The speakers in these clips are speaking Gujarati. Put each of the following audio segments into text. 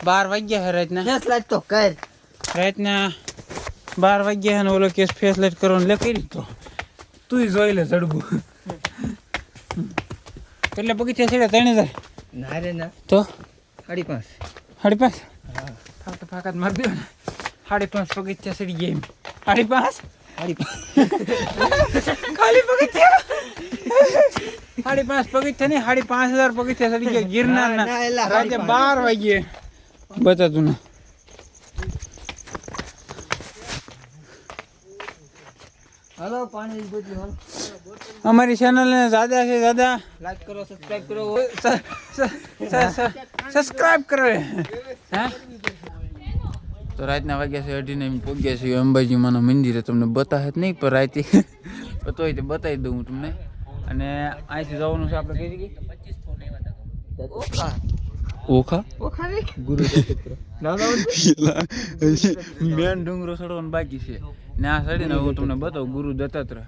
12 વાગ્યા હે રાતના. ફેસ લાઈટ તો કર. રાતના 12 વાગ્યા હે ને ઓલો કેસ ફેસ લાઈટ કરવાનો લે કરી તો તું જોઈ લે ઝડબું. એટલે પગથિયા છેડે 3000. ના રે ના તો 5.5. 5.5. હા તો ફાકાત માર દો ને. 5.5 પગથિયા ચડી ગયા એમ. 5.5 ખાલી પગથિયા 5.5 પગથિયા નહીં 5.5000 પગથિયા ચડી ગયા ગિરનારના. રાતે 12 વાગ્યે બતાતું ને. હાલો પાણી બોતલ હાલ. અમારી ચેનલને જ્યાદા છે જ્યાદા લાઈક કરો, સબસ્ક્રાઇબ કરો. સબસ્ક્રાઇબ કરો. હા તો રાતના વાગ્યા છે 18 એમ પહોંચ્યા છે અંબાજીમાના મંદિરે. તમને બતાવે જ નહીં પણ રાતે તોય તે બતાવી દઉં હું તમને. અને અહીંથી જવાનું છે આપણે કઈ જગ્યાએ ઓખા ગુરુ મેન ડુંગરો ચડવાનું બાકી છે ને આ ચડીને હું તમને બતાવું ગુરુ દત્તાત્રેય.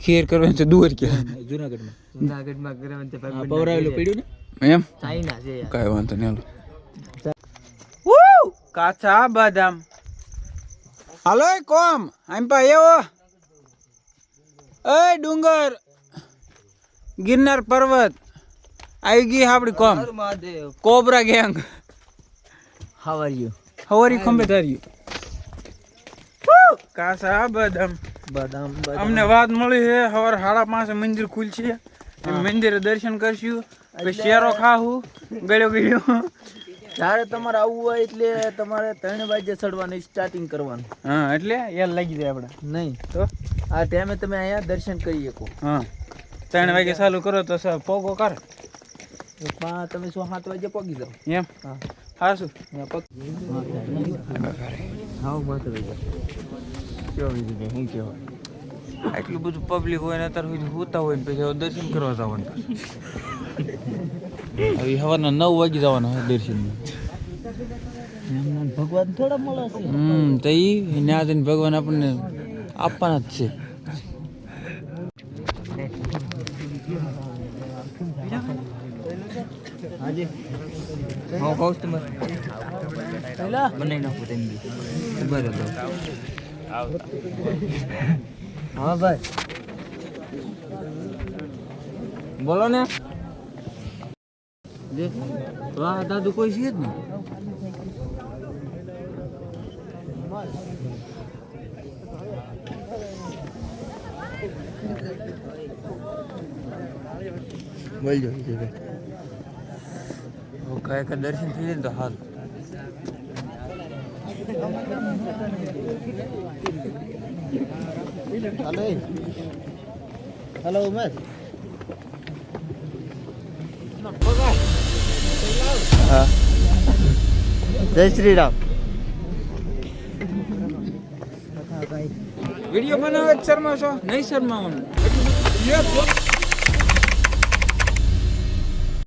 ખીર કરવાની છે દુર ક્યાં જુનાગઢમાં કરવાનું છે પવરાવેલું પડ્યું ને એમ ચાઇના છે કાંઈ વાંધો નહીં. કાચા બદામ હાલો કોમ આમ પા એવો એ ડુંગર ગિરનાર પર્વત આવી ગઈ આપડી કોમ cobra gang. How are you? હવારી ખંભે ધાર્યું કાચા બદામ બદામ અમને વાત મળી છે સવાર 5:30 મંદિર ખુલશે. મંદિરે દર્શન કરશું પછી શેરો ખાવું ગળ્યો ગળ્યો. જ્યારે તમારે આવવું હોય એટલે તમારે 3 વાગે ચડવાનું સ્ટાર્ટિંગ કરવાનું. હા એટલે યાર લાગી જાય આપણે નહીં તો આ ટાઈમે તમે અહીંયા દર્શન કરી શકો. હા 3 વાગે ચાલુ કરો તો પોગો કર તમે 7 વાગે પગી જાઓ એમ. હા હા શું હા મત શું કહેવાય આટલું બધું પબ્લિક હોય ને અત્યારે સુધી હોતા હોય ને પછી દર્શન કરવા જવાનું. હવે સવારના 9 વાગે જવાના હોય દર્શન. ભગવાન થોડા મળે છે. તો એ ત્યાં જઈને ભગવાન આપણને આપવાના જ છે. હાજી હા કસ્ટમર પહેલા બનાવી નાખો તેની બરાબર. હા ભાઈ બોલો ને. વાહ દાદુ કોઈ છે જ ને. બોલજો કાંઈ દર્શન થઈ જાય તો હાલ. હેલો ઉમેશ. હા જય શ્રી રામ. વિડીયો બનાવે શર્મા છો નહીં શર્માવાનું.